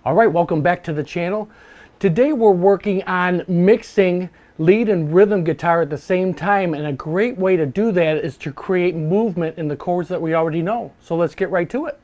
All right, welcome back to the channel. Today we're working on mixing lead and rhythm guitar at the same time, and a great way to do that is to create movement in the chords that we already know. So let's get right to it.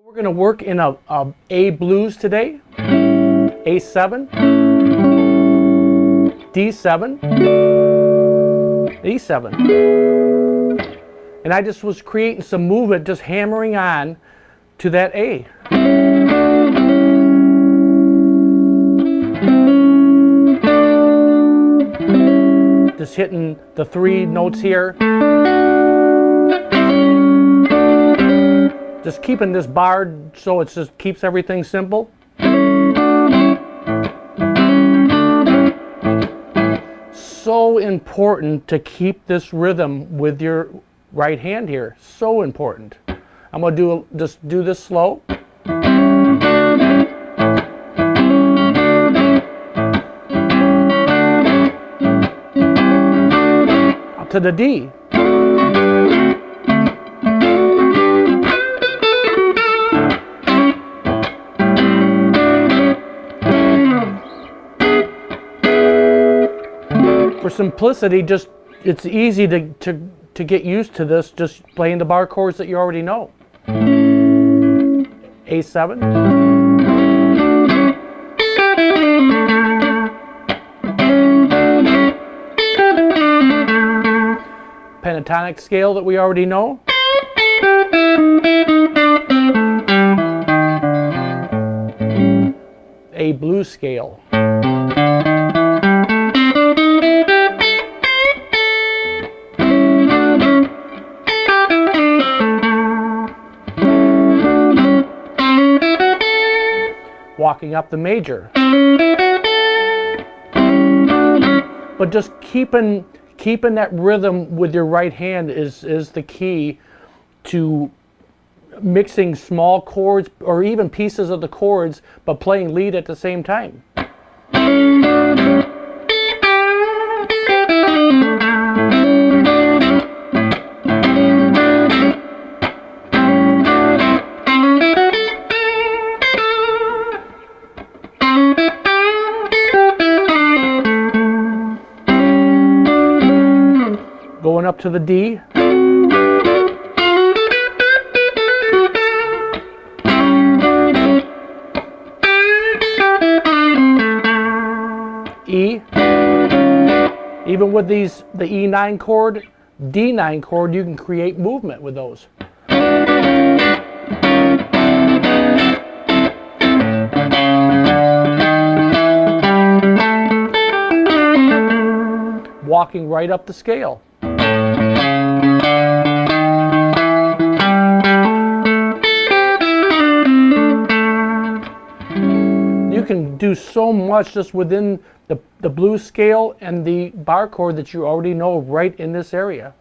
We're going to work in A blues today, A7, D7, E7. And I just was creating some movement, just hammering on to that A. Just hitting the three notes here. Just keeping this barred so it just keeps everything simple. So important to keep this rhythm with your right hand here. So important. I'm going to just do this slow. Up to the D. For simplicity, it's easy to get used to this, just playing the bar chords that you already know. A7. Pentatonic scale that we already know. A blues scale. Walking up the major. But just keeping that rhythm with your right hand is the key to mixing small chords or even pieces of the chords, but playing lead at the same time. Going up to the D. E. Even with the E9 chord, D9 chord, you can create movement with those. Walking right up the scale. You can do so much just within the blues scale and the bar chord that you already know right in this area.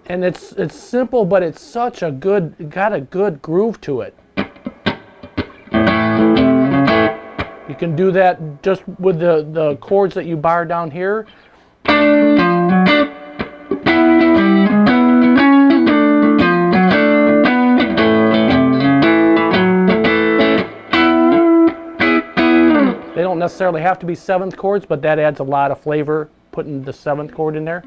And it's simple, but it's such a got a good groove to it. You can do that just with the chords that you bar down here. necessarily have to be seventh chords, but that adds a lot of flavor, putting the seventh chord in there.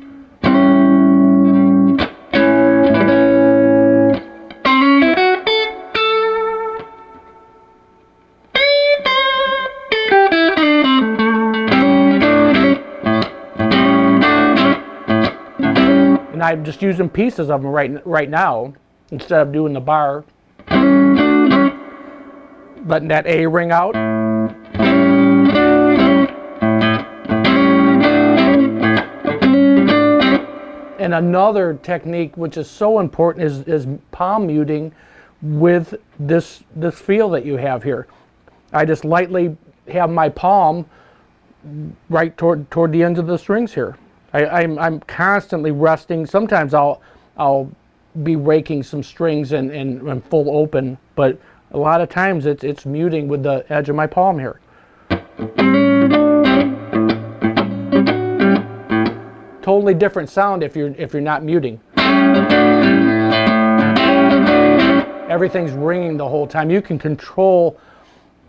And I'm just using pieces of them right now instead of doing the bar. Letting that A ring out. And another technique which is so important is palm muting with this feel that you have here. I just lightly have my palm right toward the ends of the strings here. I'm constantly resting. Sometimes I'll be raking some strings and full open, but a lot of times it's muting with the edge of my palm here. Totally different sound if you're not muting. Everything's ringing the whole time. You can control,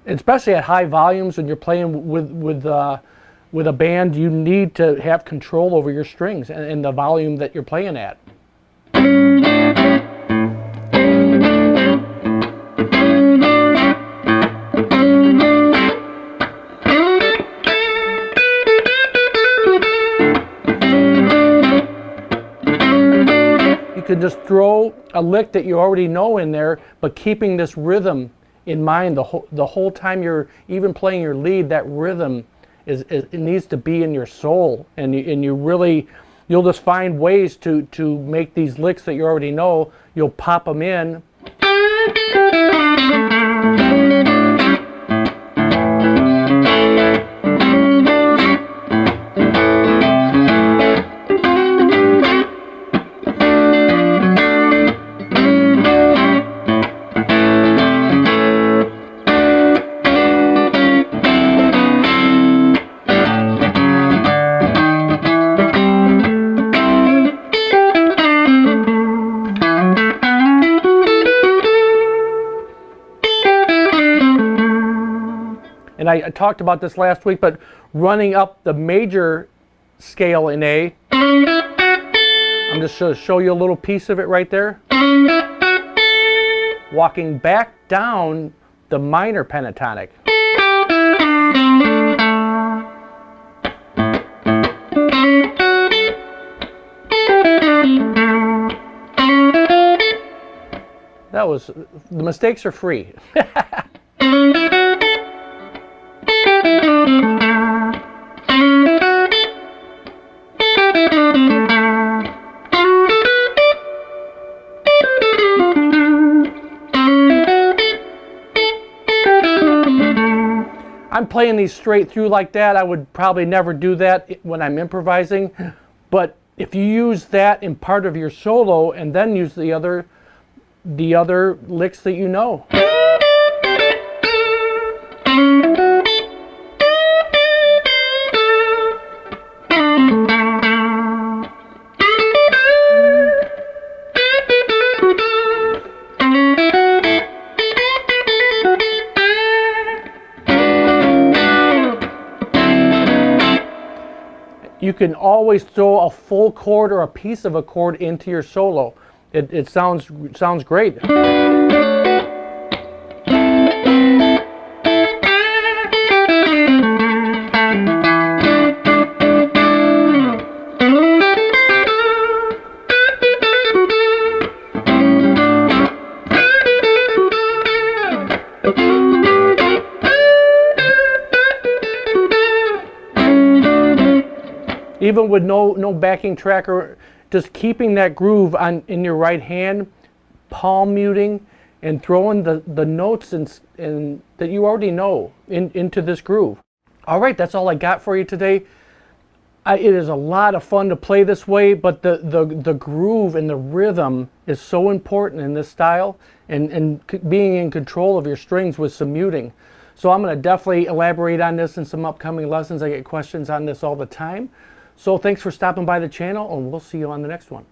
especially at high volumes when you're playing with a band. You need to have control over your strings and the volume that you're playing at. You can just throw a lick that you already know in there, but keeping this rhythm in mind the whole time you're even playing your lead. That rhythm it needs to be in your soul, and you'll just find ways to make these licks that you already know. You'll pop them in. And I talked about this last week, but running up the major scale in A, I'm just going to show you a little piece of it right there. Walking back down the minor pentatonic. The mistakes are free. I'm playing these straight through like that. I would probably never do that when I'm improvising, but if you use that in part of your solo and then use the other licks that you know. You can always throw a full chord or a piece of a chord into your solo. It sounds great. Even with no backing track, or just keeping that groove in your right hand, palm muting, and throwing the notes that you already know into this groove. All right, that's all I got for you today. It is a lot of fun to play this way, but the groove and the rhythm is so important in this style, and being in control of your strings with some muting. So I'm going to definitely elaborate on this in some upcoming lessons. I get questions on this all the time. So thanks for stopping by the channel, and we'll see you on the next one.